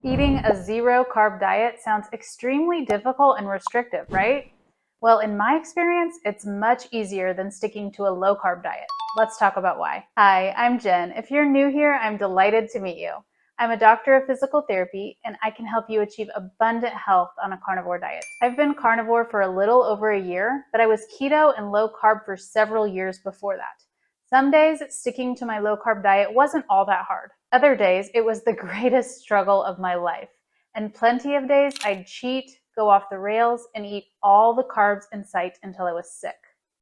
Eating a zero carb diet sounds extremely difficult and restrictive, right? Well, in my experience, it's much easier than sticking to a low carb diet. Let's talk about why. Hi, I'm Jen. If you're new here, I'm delighted to meet you. I'm a doctor of physical therapy, and I can help you achieve abundant health on a carnivore diet. I've been carnivore for a little over a year, but I was keto and low carb for several years before that. Some days, sticking to my low carb diet wasn't all that hard. Other days, it was the greatest struggle of my life. And plenty of days, I'd cheat, go off the rails, and eat all the carbs in sight until I was sick.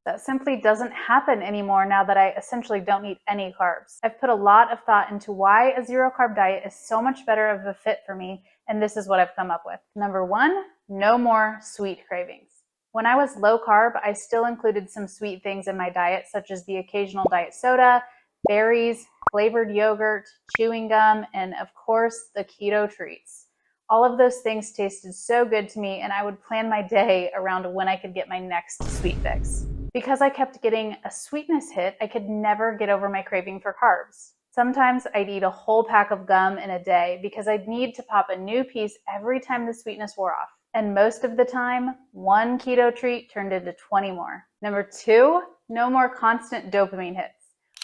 That simply doesn't happen anymore now that I essentially don't eat any carbs. I've put a lot of thought into why a zero carb diet is so much better of a fit for me, and this is what I've come up with. Number one, no more sweet cravings. When I was low carb, I still included some sweet things in my diet, such as the occasional diet soda, berries, flavored yogurt, chewing gum, and of course, the keto treats. All of those things tasted so good to me, and I would plan my day around when I could get my next sweet fix. Because I kept getting a sweetness hit, I could never get over my craving for carbs. Sometimes I'd eat a whole pack of gum in a day because I'd need to pop a new piece every time the sweetness wore off. And most of the time, one keto treat turned into 20 more. Number two, no more constant dopamine hits.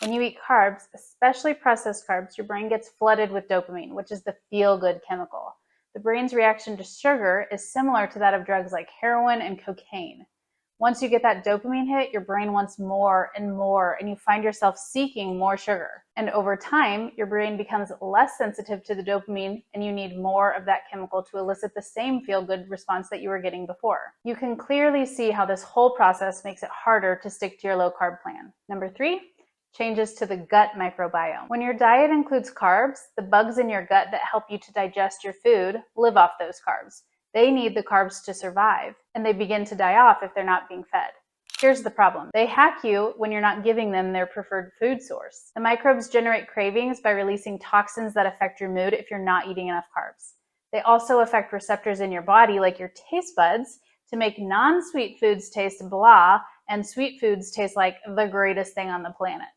When you eat carbs, especially processed carbs, your brain gets flooded with dopamine, which is the feel-good chemical. The brain's reaction to sugar is similar to that of drugs like heroin and cocaine. Once you get that dopamine hit, your brain wants more, and you find yourself seeking more sugar. And over time, your brain becomes less sensitive to the dopamine, and you need more of that chemical to elicit the same feel-good response that you were getting before. You can clearly see how this whole process makes it harder to stick to your low-carb plan. Number three, changes to the gut microbiome. When your diet includes carbs, the bugs in your gut that help you to digest your food live off those carbs. They need the carbs to survive, and they begin to die off if they're not being fed. Here's the problem. They hack you when you're not giving them their preferred food source. The microbes generate cravings by releasing toxins that affect your mood if you're not eating enough carbs. They also affect receptors in your body, like your taste buds, to make non-sweet foods taste blah, and sweet foods taste like the greatest thing on the planet.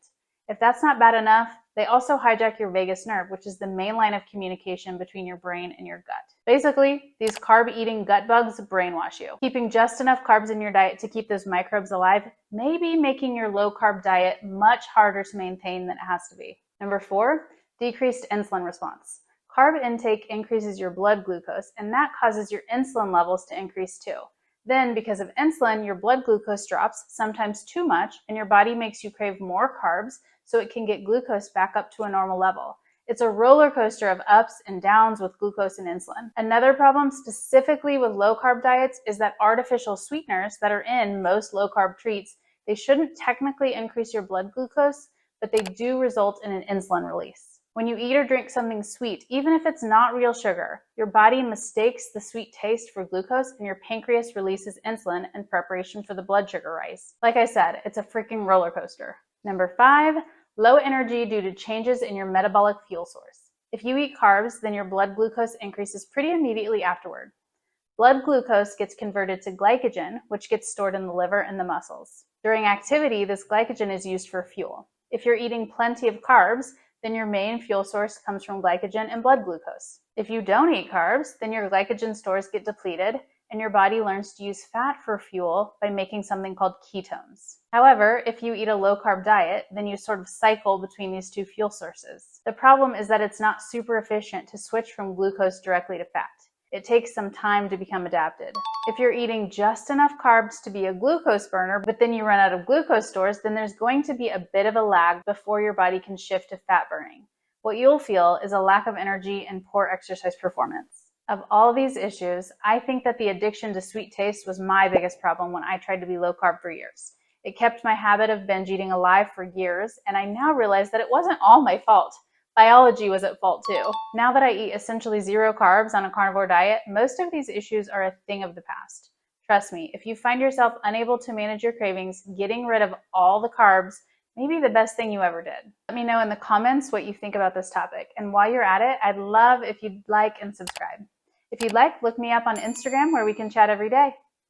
If that's not bad enough, they also hijack your vagus nerve, which is the main line of communication between your brain and your gut. Basically, these carb-eating gut bugs brainwash you. Keeping just enough carbs in your diet to keep those microbes alive may be making your low-carb diet much harder to maintain than it has to be. Number four, decreased insulin response. Carb intake increases your blood glucose, and that causes your insulin levels to increase too. Then, because of insulin, your blood glucose drops, sometimes too much, and your body makes you crave more carbs so it can get glucose back up to a normal level. It's a roller coaster of ups and downs with glucose and insulin. Another problem specifically with low-carb diets is that artificial sweeteners that are in most low-carb treats, they shouldn't technically increase your blood glucose, but they do result in an insulin release. When you eat or drink something sweet, even if it's not real sugar, your body mistakes the sweet taste for glucose, and your pancreas releases insulin in preparation for the blood sugar rise. Like I said, it's a freaking roller coaster. Number five, low energy due to changes in your metabolic fuel source. If you eat carbs, then your blood glucose increases pretty immediately afterward. Blood glucose gets converted to glycogen, which gets stored in the liver and the muscles. During activity, this glycogen is used for fuel. If you're eating plenty of carbs, then your main fuel source comes from glycogen and blood glucose. If you don't eat carbs, then your glycogen stores get depleted, and your body learns to use fat for fuel by making something called ketones. However, if you eat a low-carb diet, then you sort of cycle between these two fuel sources. The problem is that it's not super efficient to switch from glucose directly to fat. It takes some time to become adapted. If you're eating just enough carbs to be a glucose burner, but then you run out of glucose stores, then there's going to be a bit of a lag before your body can shift to fat burning. What you'll feel is a lack of energy and poor exercise performance. Of all these issues, I think that the addiction to sweet taste was my biggest problem when I tried to be low carb for years. It kept my habit of binge eating alive for years, and I now realize that it wasn't all my fault. Biology was at fault too. Now that I eat essentially zero carbs on a carnivore diet, most of these issues are a thing of the past. Trust me, if you find yourself unable to manage your cravings, getting rid of all the carbs may be the best thing you ever did. Let me know in the comments what you think about this topic, and while you're at it, I'd love if you'd like and subscribe. If you'd like, look me up on Instagram where we can chat every day.